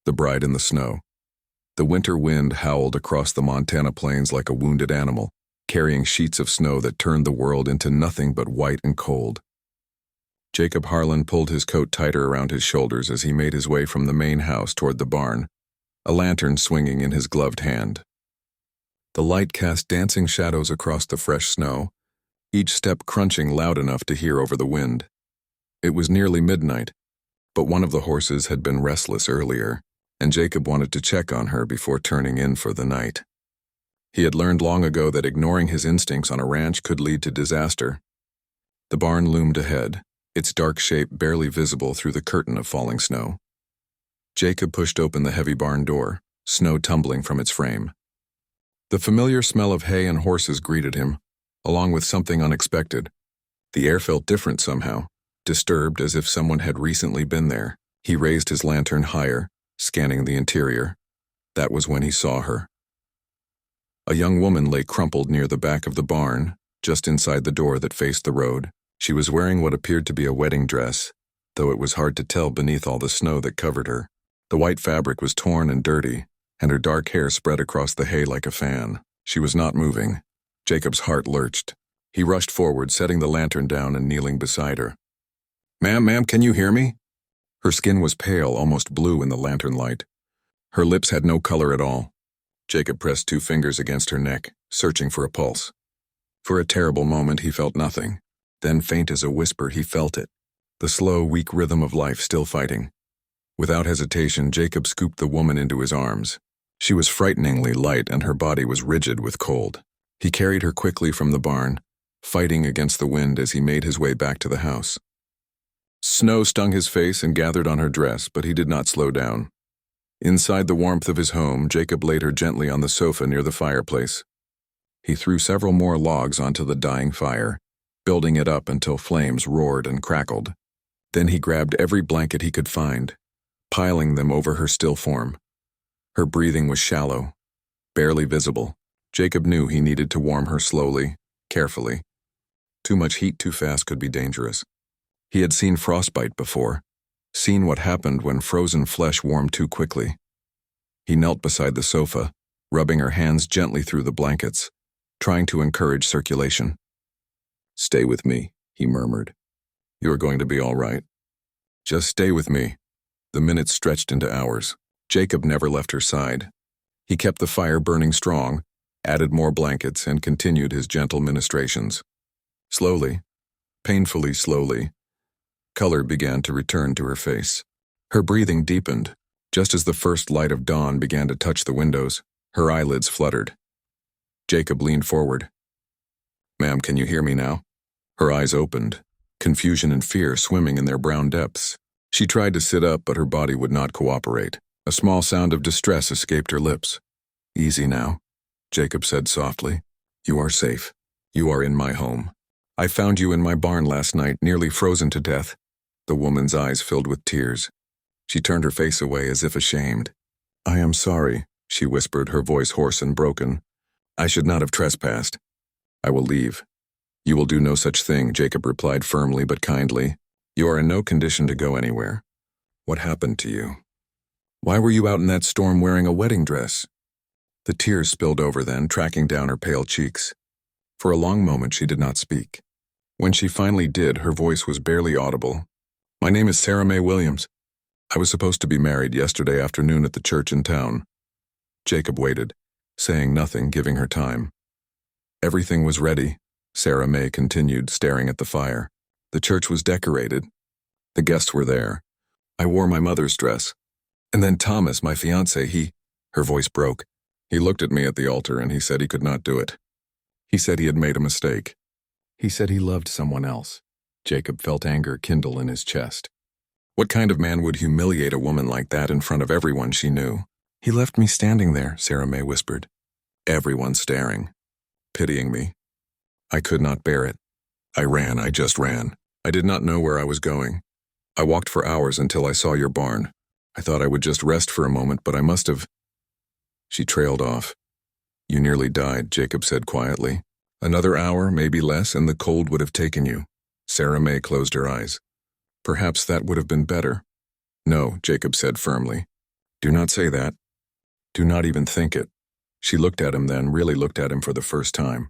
The Bride in the Snow. The winter wind howled across the Montana plains like a wounded animal, carrying sheets of snow that turned the world into nothing but white and cold. Jacob Harlan pulled his coat tighter around his shoulders as he made his way from the main house toward the barn, a lantern swinging in his gloved hand. The light cast dancing shadows across the fresh snow, each step crunching loud enough to hear over the wind. It was nearly midnight, but one of the horses had been restless earlier, and Jacob wanted to check on her before turning in for the night. He had learned long ago that ignoring his instincts on a ranch could lead to disaster. The barn loomed ahead, its dark shape barely visible through the curtain of falling snow. Jacob pushed open the heavy barn door, snow tumbling from its frame. The familiar smell of hay and horses greeted him, along with something unexpected. The air felt different somehow, disturbed as if someone had recently been there. He raised his lantern higher, scanning the interior. That was when he saw her. A young woman lay crumpled near the back of the barn, just inside the door that faced the road. She was wearing what appeared to be a wedding dress, though it was hard to tell beneath all the snow that covered her. The white fabric was torn and dirty, and her dark hair spread across the hay like a fan. She was not moving. Jacob's heart lurched. He rushed forward, setting the lantern down and kneeling beside her. Ma'am, can you hear me?" Her skin was pale, almost blue in the lantern light. Her lips had no color at all. Jacob pressed 2 fingers against her neck, searching for a pulse. For a terrible moment he felt nothing. Then, faint as a whisper, he felt it. The slow, weak rhythm of life still fighting. Without hesitation, Jacob scooped the woman into his arms. She was frighteningly light and her body was rigid with cold. He carried her quickly from the barn, fighting against the wind as he made his way back to the house. Snow stung his face and gathered on her dress, but he did not slow down. Inside the warmth of his home, Jacob laid her gently on the sofa near the fireplace. He threw several more logs onto the dying fire, building it up until flames roared and crackled. Then he grabbed every blanket he could find, piling them over her still form. Her breathing was shallow, barely visible. Jacob knew he needed to warm her slowly, carefully. Too much heat too fast could be dangerous. He had seen frostbite before, seen what happened when frozen flesh warmed too quickly. He knelt beside the sofa, rubbing her hands gently through the blankets, trying to encourage circulation. "Stay with me," he murmured. "You are going to be all right. Just stay with me." The minutes stretched into hours. Jacob never left her side. He kept the fire burning strong, added more blankets, and continued his gentle ministrations. Slowly, painfully slowly, color began to return to her face. Her breathing deepened. Just as the first light of dawn began to touch the windows, her eyelids fluttered. Jacob leaned forward. "Ma'am, can you hear me now?" Her eyes opened, confusion and fear swimming in their brown depths. She tried to sit up, but her body would not cooperate. A small sound of distress escaped her lips. "Easy now," Jacob said softly. "You are safe. You are in my home. I found you in my barn last night, nearly frozen to death." The woman's eyes filled with tears. She turned her face away as if ashamed. "I am sorry," she whispered, her voice hoarse and broken. "I should not have trespassed. I will leave." "You will do no such thing," Jacob replied firmly but kindly. "You are in no condition to go anywhere. What happened to you? Why were you out in that storm wearing a wedding dress?" The tears spilled over then, tracking down her pale cheeks. For a long moment she did not speak. When she finally did, her voice was barely audible. "My name is Sarah Mae Williams. I was supposed to be married yesterday afternoon at the church in town." Jacob waited, saying nothing, giving her time. "Everything was ready," Sarah Mae continued, staring at the fire. "The church was decorated. The guests were there. I wore my mother's dress. And then Thomas, my fiancé, Her voice broke. "He looked at me at the altar and he said he could not do it. He said he had made a mistake. He said he loved someone else." Jacob felt anger kindle in his chest. What kind of man would humiliate a woman like that in front of everyone she knew? "He left me standing there," Sarah Mae whispered. "Everyone staring. Pitying me. I could not bear it. I just ran. I did not know where I was going. I walked for hours until I saw your barn. I thought I would just rest for a moment, but I must have..." She trailed off. "You nearly died," Jacob said quietly. "Another hour, maybe less, and the cold would have taken you." Sarah Mae closed her eyes. "Perhaps that would have been better." "No," Jacob said firmly. Do not say that. Do not even think it. She looked at him then, really looked at him for the first time.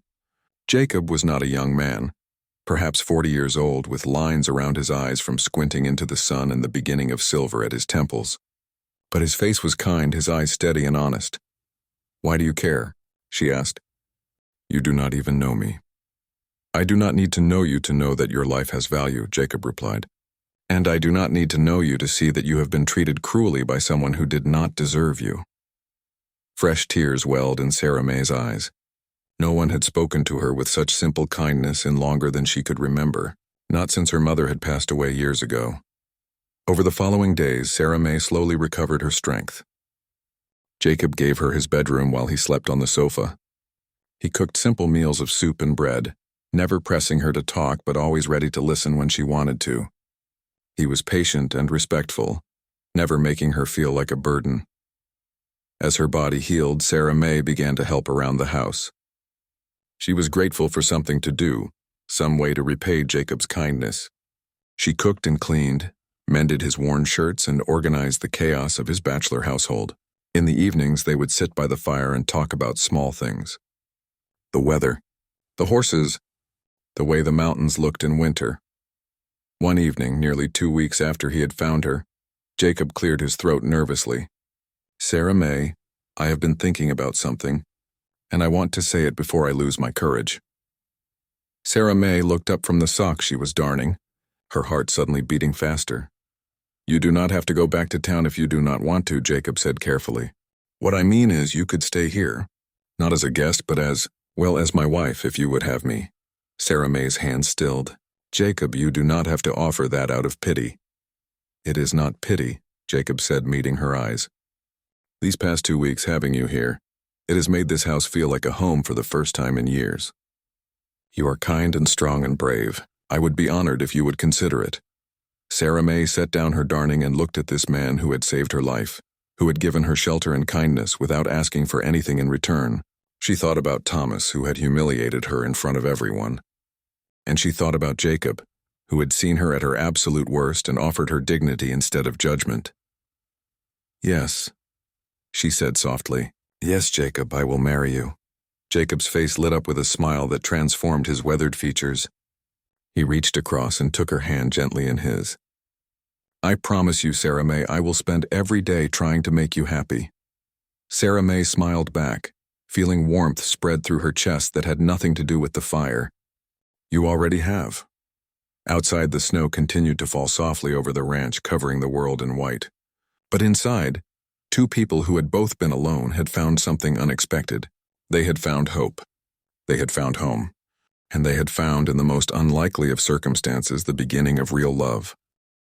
Jacob was not a young man, perhaps 40 years old, with lines around his eyes from squinting into the sun and the beginning of silver at his temples. But his face was kind, his eyes steady and honest. "Why do you care?" she asked. "You do not even know me." "I do not need to know you to know that your life has value," Jacob replied. "And I do not need to know you to see that you have been treated cruelly by someone who did not deserve you." Fresh tears welled in Sarah May's eyes. No one had spoken to her with such simple kindness in longer than she could remember, not since her mother had passed away years ago. Over the following days, Sarah May slowly recovered her strength. Jacob gave her his bedroom while he slept on the sofa. He cooked simple meals of soup and bread, never pressing her to talk but always ready to listen when she wanted to. He was patient and respectful, never making her feel like a burden. As her body healed, Sarah May began to help around the house. She was grateful for something to do, some way to repay Jacob's kindness. She cooked and cleaned, mended his worn shirts, and organized the chaos of his bachelor household. In the evenings, they would sit by the fire and talk about small things. The weather, the horses, the way the mountains looked in winter. One evening, nearly 2 weeks after he had found her, Jacob cleared his throat nervously. "Sarah May, I have been thinking about something, and I want to say it before I lose my courage." Sarah May looked up from the socks she was darning, her heart suddenly beating faster. "You do not have to go back to town if you do not want to," Jacob said carefully. "What I mean is you could stay here, not as a guest but as my wife if you would have me." Sarah May's hand stilled. "Jacob, you do not have to offer that out of pity." "It is not pity," Jacob said, meeting her eyes. "These past 2 weeks having you here, it has made this house feel like a home for the first time in years. You are kind and strong and brave. I would be honored if you would consider it." Sarah May set down her darning and looked at this man who had saved her life, who had given her shelter and kindness without asking for anything in return. She thought about Thomas, who had humiliated her in front of everyone. And she thought about Jacob, who had seen her at her absolute worst and offered her dignity instead of judgment. "Yes," she said softly. "Yes, Jacob, I will marry you." Jacob's face lit up with a smile that transformed his weathered features. He reached across and took her hand gently in his. "I promise you, Sarah May, I will spend every day trying to make you happy." Sarah May smiled back, feeling warmth spread through her chest that had nothing to do with the fire. "You already have." Outside, the snow continued to fall softly over the ranch, covering the world in white. But inside, 2 people who had both been alone had found something unexpected. They had found hope. They had found home. And they had found, in the most unlikely of circumstances, the beginning of real love.